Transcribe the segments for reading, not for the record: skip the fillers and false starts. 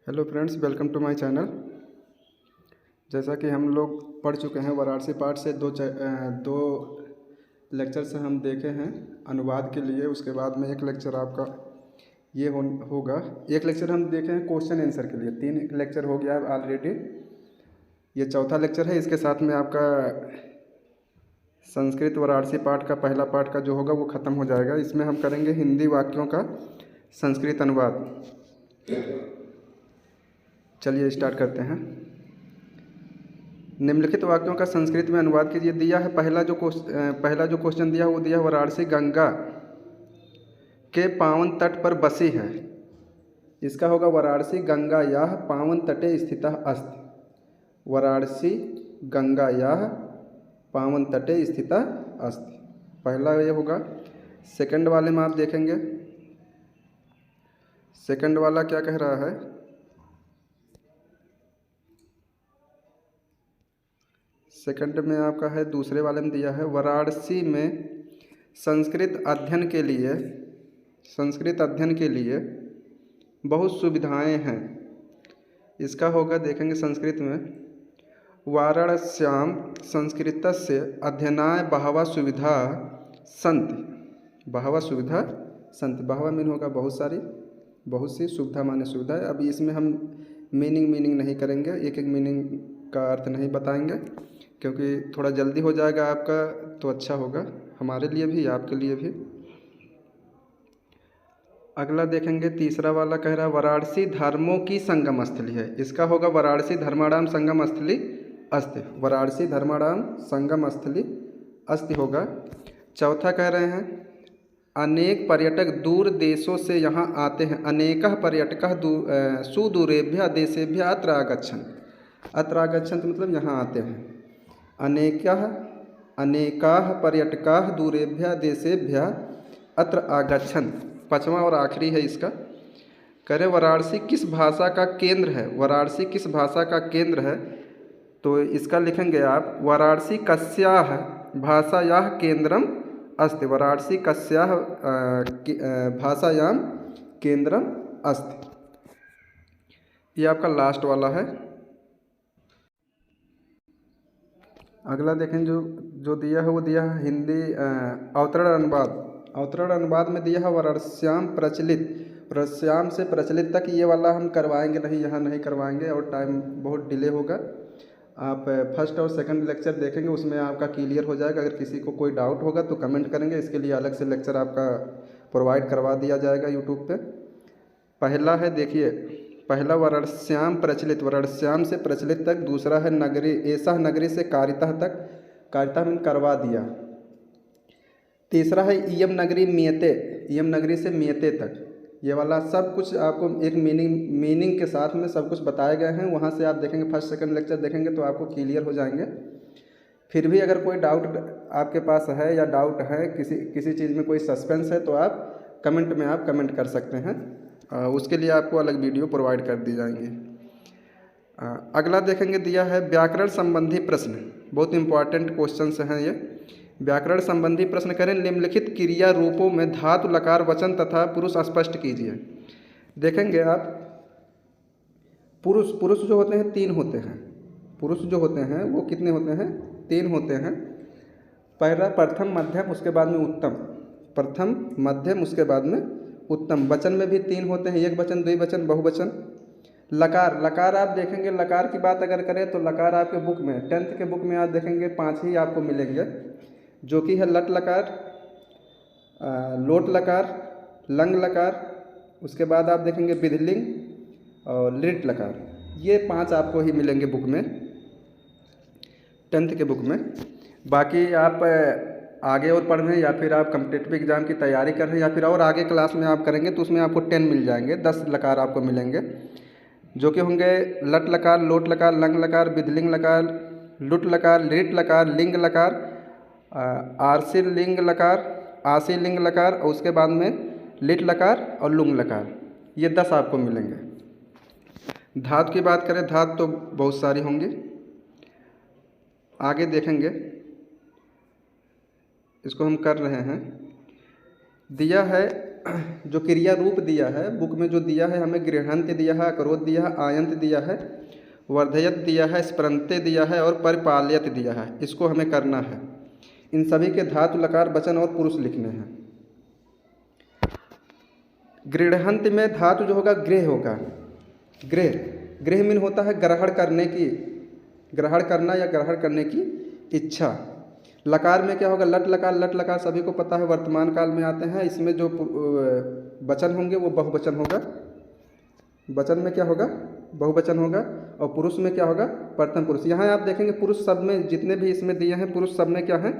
Hello friends, welcome to my channel. जैसा कि हम लोग पढ़ चुके हैं वाराणसी पाठ से दो लेक्चर से हम देखे हैं अनुवाद के लिए। उसके बाद में एक लेक्चर आपका ये होगा। एक लेक्चर हम देखे हैं क्वेश्चन आंसर के लिए। 3 लेक्चर हो गया है ऑलरेडी। ये चौथा लेक्चर है। इसके साथ में आपका संस्कृत वाराणसी पाठ का पहला पाठ का जो होगा वो ख़त्म हो जाएगा। इसमें हम करेंगे हिंदी वाक्यों का संस्कृत अनुवाद। चलिए स्टार्ट करते हैं। निम्नलिखित वाक्यों का संस्कृत में अनुवाद कीजिए। दिया है पहला जो क्वेश्चन दिया वो दिया वाराणसी गंगा के पावन तट पर बसी है। इसका होगा वाराणसी गंगा याह पावन तटे स्थितः अस्ति। वाराणसी गंगा याह पावन तटे स्थितः अस्ति, पहला ये होगा। सेकंड वाले में आप देखेंगे, सेकंड वाला क्या कह रहा है। सेकंड में आपका है, दूसरे वाले में दिया है वाराणसी में संस्कृत अध्ययन के लिए बहुत सुविधाएं हैं। इसका होगा, देखेंगे संस्कृत में, वाराणस्याम संस्कृतस्य अध्ययनाय बहवः सुविधा सन्ति। बहवः सुविधा सन्ति, बहवः मीन होगा बहुत सारी, बहुत सी, सुविधा माने सुविधाएं। अभी इसमें हम मीनिंग नहीं करेंगे, एक एक मीनिंग का अर्थ नहीं बताएंगे क्योंकि थोड़ा जल्दी हो जाएगा आपका, तो अच्छा होगा हमारे लिए भी आपके लिए भी। अगला देखेंगे, तीसरा वाला कह रहा है वाराणसी धर्मों की संगम स्थली है। इसका होगा वाराणसी धर्माणाम संगम स्थली अस्ति। वाराणसी धर्माणाम संगम स्थली अस्ति होगा। चौथा कह रहे हैं अनेक पर्यटक दूर देशों से यहाँ आते हैं। अनेकः पर्यटकः सुदूरेभ्यः देशेभ्यः अत्र आगच्छन्। अत्र आगच्छन् मतलब यहाँ आते हैं। अनेकाः पर्यटकाः दूरेभ्यः देशेभ्यः अत्र आगच्छन्। पाँचवा और आखिरी है इसका। कह रहे वाराणसी किस भाषा का केंद्र है। वाराणसी किस भाषा का केंद्र है, तो इसका लिखेंगे आप वाराणसी कस्याः भाषायाः केंद्रम अस्ति। वाराणसी कस्याः भाषायां केंद्रम अस्ति। ये आपका लास्ट वाला है। अगला देखें, जो दिया है वो दिया है हिंदी अवतरण अनुवाद। अवतरण अनुवाद में दिया है वाराणस्याम प्रचलित, वाराणस्याम से प्रचलित तक। ये वाला हम करवाएंगे नहीं, यहाँ नहीं करवाएंगे और टाइम बहुत डिले होगा। आप फर्स्ट और सेकंड लेक्चर देखेंगे, उसमें आपका क्लियर हो जाएगा। अगर किसी को कोई डाउट होगा तो कमेंट करेंगे, इसके लिए अलग से लेक्चर आपका प्रोवाइड करवा दिया जाएगा यूट्यूब पे। पहला है, देखिए, पहला वाराणस्याम प्रचलित, वाराणस्याम से प्रचलित तक। दूसरा है नगरी, ऐसा नगरी से कारितः तक, कारितः में करवा दिया। तीसरा है इयम नगरी मियते, इयम नगरी से मियते तक। ये वाला सब कुछ आपको एक मीनिंग के साथ में सब कुछ बताए गए हैं। वहाँ से आप देखेंगे, फर्स्ट सेकंड लेक्चर देखेंगे तो आपको क्लियर हो जाएंगे। फिर भी अगर कोई डाउट आपके पास है या डाउट है, किसी चीज़ में कोई सस्पेंस है, तो आप कमेंट में आप कमेंट कर सकते हैं। उसके लिए आपको अलग वीडियो प्रोवाइड कर दी जाएंगी। अगला देखेंगे, दिया है व्याकरण संबंधी प्रश्न। बहुत इंपॉर्टेंट क्वेश्चन हैं ये। व्याकरण संबंधी प्रश्न करें, निम्नलिखित क्रिया रूपों में धातु लकार वचन तथा पुरुष स्पष्ट कीजिए। देखेंगे आप, पुरुष जो होते हैं 3 होते हैं। पुरुष जो होते हैं वो कितने होते हैं? 3 होते हैं। पहला प्रथम मध्यम, उसके बाद में उत्तम। प्रथम मध्यम, उसके बाद में उत्तम। वचन में भी 3 होते हैं, एक वचन, द्विवचन, बहुवचन। लकार आप देखेंगे, लकार की बात अगर करें तो लकार आपके बुक में 10th के बुक में आप देखेंगे 5 ही आपको मिलेंगे, जो कि है लट लकार, लोट लकार, लंग लकार, उसके बाद आप देखेंगे विधिलिंग और लिट लकार। ये 5 आपको ही मिलेंगे बुक में, 10th के बुक में। बाकी आप आगे और पढ़ रहे हैं या फिर आप कम्पिटिटिव एग्ज़ाम की तैयारी कर रहे हैं या फिर और आगे क्लास में आप करेंगे तो उसमें आपको 10 मिल जाएंगे, 10 लकार आपको मिलेंगे, जो कि होंगे लट लकार, लोट लकार, लंग लकार, विधिलिंग लकार, लुट लकार, लिट लकार, लिंग लकार, आरसी लिंग लकार, आसी लिंग लकार, और उसके बाद में लिट लकार और लुंग लकार। ये 10 आपको मिलेंगे। धातु की बात करें, धातु तो बहुत सारी होंगी, आगे देखेंगे। इसको हम कर रहे हैं। दिया है जो क्रिया रूप दिया है बुक में जो दिया है हमें, गृहंत दिया है, अकरोत दिया है, आयंत दिया है, वर्धयत दिया है, स्प्रंते दिया है और परिपाल्यत दिया है। इसको हमें करना है। इन सभी के धातु, लकार, वचन और पुरुष लिखने हैं। गृहंत में धातु जो होगा गृह होगा। गृह, गृह मीन होता है ग्रहण करने की, ग्रहण करना या ग्रहण करने की इच्छा। लकार में क्या होगा? लट लकार। लट लकार सभी को पता है वर्तमान काल में आते हैं। इसमें जो वचन होंगे वो बहुवचन होगा। वचन में क्या होगा? बहुवचन होगा। और पुरुष में क्या होगा? प्रथम पुरुष। यहाँ आप देखेंगे पुरुष सब में जितने भी इसमें दिए हैं पुरुष सब में क्या है?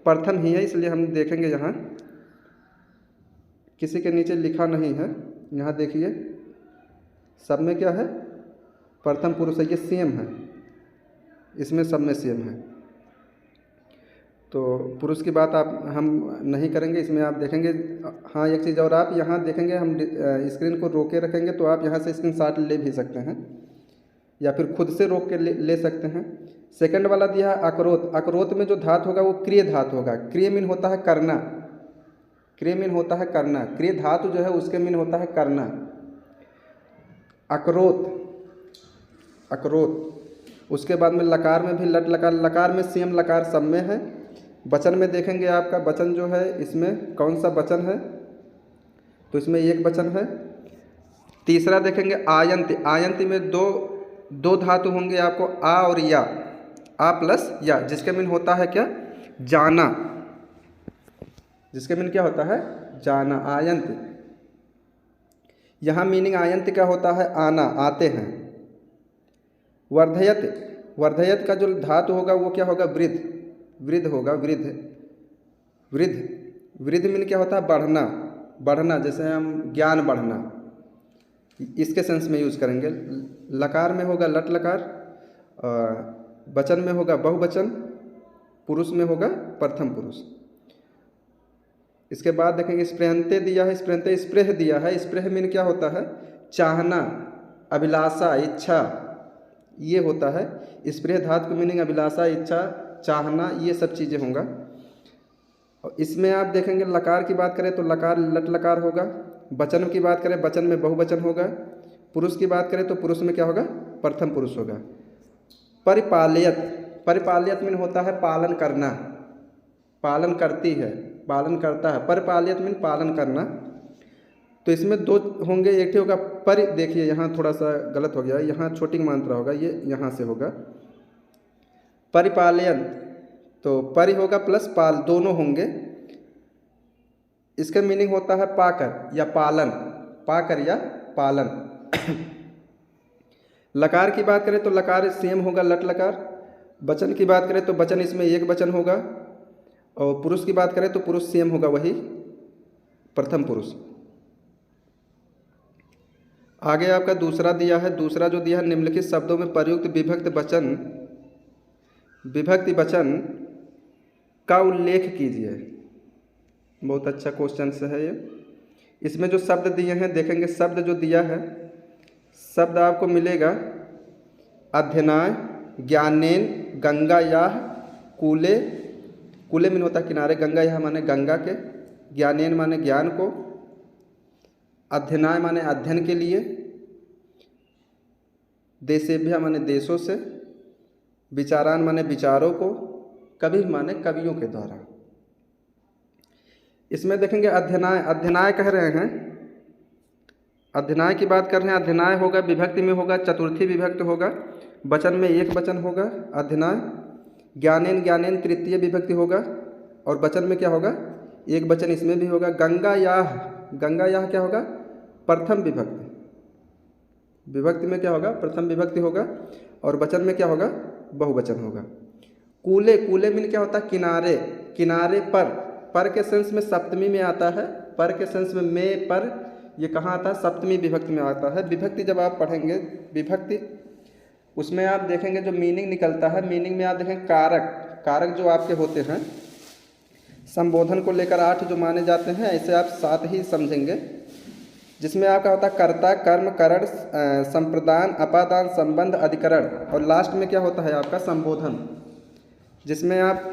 प्रथम ही है। इसलिए हम देखेंगे यहाँ किसी के नीचे लिखा नहीं है। यहाँ देखिए सब में क्या है? प्रथम पुरुष है। ये सेम है, इसमें सब में सेम है। तो पुरुष की बात हम नहीं करेंगे। इसमें आप देखेंगे। हाँ, एक चीज़ और आप यहाँ देखेंगे, हम स्क्रीन को रोके रखेंगे तो आप यहाँ से स्क्रीनशॉट ले भी सकते हैं या फिर खुद से रोक के ले सकते हैं। सेकंड वाला दिया है अकरोत। अकरोत में जो धातु होगा वो क्रिय धातु होगा। क्रिय मीन होता है करना। क्रिय मीन होता है करना। क्रिय धातु जो है उसके मीन होता है करना। अकरोत, अकरोत। उसके बाद में लकार में भी लट लकार। लकार में सेम लकार सब में है। वचन में देखेंगे आपका वचन जो है इसमें कौन सा वचन है? तो इसमें एक वचन है। तीसरा देखेंगे आयंत। आयंत में दो धातु होंगे आपको, आ और या। आ प्लस या, जिसके मीन होता है क्या? जाना। जिसके मीन क्या होता है? जाना। आयंत। यहाँ मीनिंग आयंत क्या होता है? आना, आते हैं। वर्धयत। वर्धयत का जो धातु होगा वो क्या होगा? वृद्ध। वृद्ध होगा। वृद्ध, वृद्ध। वृद्ध मीन क्या होता है? बढ़ना। बढ़ना, जैसे हम ज्ञान बढ़ना, इसके सेंस में यूज करेंगे। लकार में होगा लट लकार, वचन में होगा बहुवचन, पुरुष में होगा प्रथम पुरुष। इसके बाद देखेंगे स्पृहंते दिया है। स्पृहंते स्पृह दिया है। स्पृह मीन क्या होता है? चाहना, अभिलाषा, इच्छा, ये होता है। स्पृह धातु की मीनिंग अभिलाषा, इच्छा, चाहना, ये सब चीज़ें होंगे। और इसमें आप देखेंगे लकार की बात करें तो लकार लट लकार होगा। वचन की बात करें वचन में बहुवचन होगा। पुरुष की बात करें तो पुरुष में क्या होगा? प्रथम पुरुष होगा। परिपाल्यत। परिपाल्यत मीन होता है पालन करना। पालन करती है, पालन करता है। परिपाल्यत मीन पालन करना। तो इसमें दो होंगे। एक होगा परि, देखिए यहाँ थोड़ा सा गलत हो गया, यहाँ छोटी मात्रा होगा, ये यहाँ से होगा परिपालयन। तो परि होगा प्लस पाल, दोनों होंगे। इसका मीनिंग होता है पाकर या पालन, पाकर या पालन। लकार की बात करें तो लकार सेम होगा लट लकार। वचन की बात करें तो वचन इसमें एक वचन होगा। और पुरुष की बात करें तो पुरुष सेम होगा, वही प्रथम पुरुष। आगे आपका दूसरा दिया है। दूसरा जो दिया है, निम्नलिखित शब्दों में प्रयुक्त विभक्ति वचन, विभक्ति वचन का उल्लेख कीजिए। बहुत अच्छा क्वेश्चन है ये। इसमें जो शब्द दिए हैं देखेंगे। शब्द जो दिया है, शब्द आपको मिलेगा अध्यनाय, ज्ञानेन, गंगायाः, कूले। कूले मीन होता है किनारे, गंगायाः माने गंगा के, ज्ञानेन माने ज्ञान को, अध्यनाय माने अध्ययन के लिए, देशेभ्यः माने देशों से, विचारान माने विचारों को, कवि माने कवियों के द्वारा। इसमें देखेंगे अध्यनाय। अध्यनाय कह रहे हैं, अध्यनाय की बात कर रहे हैं। अध्यनाय होगा विभक्ति में होगा, चतुर्थी विभक्ति होगा, वचन में एक वचन होगा अध्यनाय। ज्ञानेन, ज्ञानेन तृतीय विभक्ति होगा और वचन में क्या होगा? एक वचन इसमें भी होगा। गंगायाः, गंगायाः क्या होगा? प्रथम विभक्ति। विभक्ति में क्या होगा? प्रथम विभक्ति होगा और वचन में क्या होगा? बहुवचन होगा। कूले, कूले मीन क्या होता है? किनारे, किनारे पर। पर के सेंस में सप्तमी में आता है। पर के सेंस में पर, ये कहाँ आता है? सप्तमी विभक्ति में आता है। विभक्ति जब आप पढ़ेंगे, विभक्ति, उसमें आप देखेंगे जो मीनिंग निकलता है, मीनिंग में आप देखेंगे कारक। कारक जो आपके होते हैं संबोधन को लेकर 8 जो माने जाते हैं, ऐसे आप 7 ही समझेंगे। जिसमें आपका होता है कर्ता, कर्म, करण, संप्रदान, अपादान, संबंध, अधिकरण और लास्ट में क्या होता है आपका? संबोधन। जिसमें आप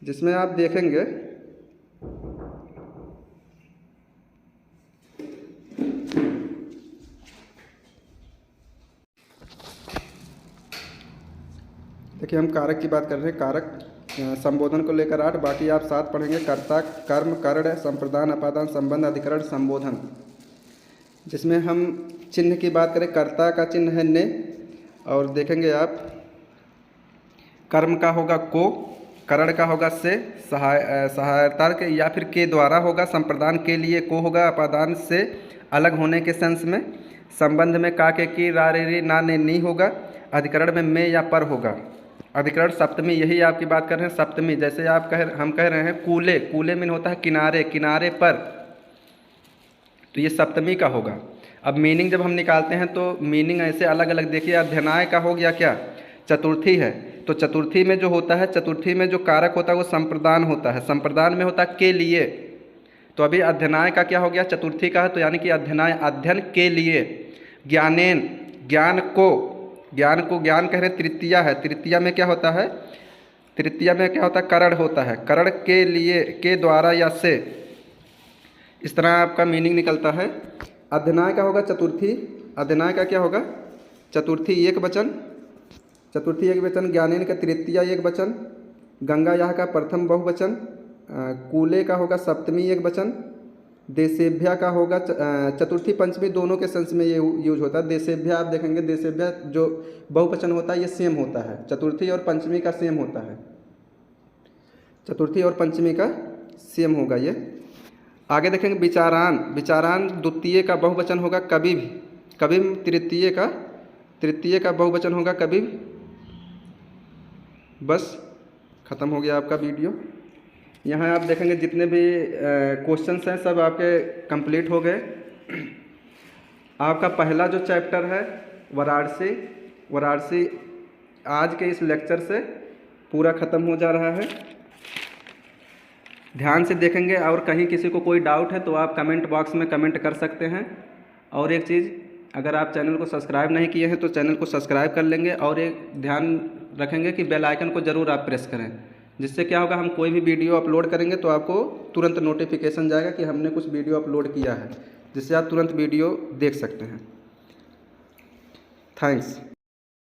जिसमें आप देखेंगे देखिए हम कारक की बात कर रहे हैं। कारक संबोधन को लेकर 8, बाकी आप 7 पढ़ेंगे। कर्ता, कर्म, कर्ण, संप्रदान, अपादान, संबंध, अधिकरण, संबोधन। जिसमें हम चिन्ह की बात करें, कर्ता का चिन्ह है ने, और देखेंगे आप कर्म का होगा को, करण का होगा से, सहायता के या फिर के द्वारा होगा, संप्रदान के लिए को होगा, अपादान से अलग होने के सेंस में, संबंध में का के की रा रे री ना ने नी होगा, अधिकरण में में या पर होगा। अधिकरण सप्तमी, यही आपकी बात कर रहे हैं सप्तमी। जैसे आप हम कह रहे हैं कूले, कूले मीन होता है किनारे, किनारे पर, तो ये सप्तमी का होगा। अब मीनिंग जब हम निकालते हैं तो मीनिंग ऐसे अलग अलग, देखिए अध्यनाय का हो गया क्या, चतुर्थी है, तो चतुर्थी में जो होता है, चतुर्थी में जो कारक होता है वो संप्रदान होता है, संप्रदान में होता है के लिए। तो अभी अध्यनाय का क्या हो गया, चतुर्थी का है, तो यानी कि अध्यनाय अध्ययन के लिए। ज्ञानेन, ज्ञान को, ज्ञान को ज्ञान कह रहे हैं, तृतीया है, तृतीया में क्या होता है, तृतीया में क्या होता है, करण होता है, करण के लिए, के द्वारा या से, इस तरह आपका मीनिंग निकलता है। अध्यनाय का होगा चतुर्थी, अध्यनाय का क्या होगा, चतुर्थी एक वचन, चतुर्थी एक वचन, ज्ञानेन का तृतीया एक वचन, गंगा यह का प्रथम बहुवचन, कूले का होगा सप्तमी एक वचन, देशेभ्या का होगा चतुर्थी पंचमी दोनों के सेंस में ये यूज होता है। देशेभ्या आप देखेंगे, देशेभ्या जो बहुवचन होता है ये सेम होता है, चतुर्थी और पंचमी का सेम होता है, चतुर्थी और पंचमी का सेम होगा ये। आगे देखेंगे विचारान, विचारान द्वितीय का बहुवचन होगा कभी भी, कभी तृतीय का बहुवचन होगा कभी भी। बस ख़त्म हो गया आपका वीडियो। यहाँ आप देखेंगे जितने भी क्वेश्चंस हैं सब आपके कंप्लीट हो गए। आपका पहला जो चैप्टर है वाराणसी, वाराणसी आज के इस लेक्चर से पूरा ख़त्म हो जा रहा है। ध्यान से देखेंगे, और कहीं किसी को कोई डाउट है तो आप कमेंट बॉक्स में कमेंट कर सकते हैं। और एक चीज़, अगर आप चैनल को सब्सक्राइब नहीं किए हैं तो चैनल को सब्सक्राइब कर लेंगे, और एक ध्यान रखेंगे कि बेल आइकन को ज़रूर आप प्रेस करें, जिससे क्या होगा, हम कोई भी वीडियो अपलोड करेंगे तो आपको तुरंत नोटिफिकेशन जाएगा कि हमने कुछ वीडियो अपलोड किया है, जिससे आप तुरंत वीडियो देख सकते हैं। थैंक्स।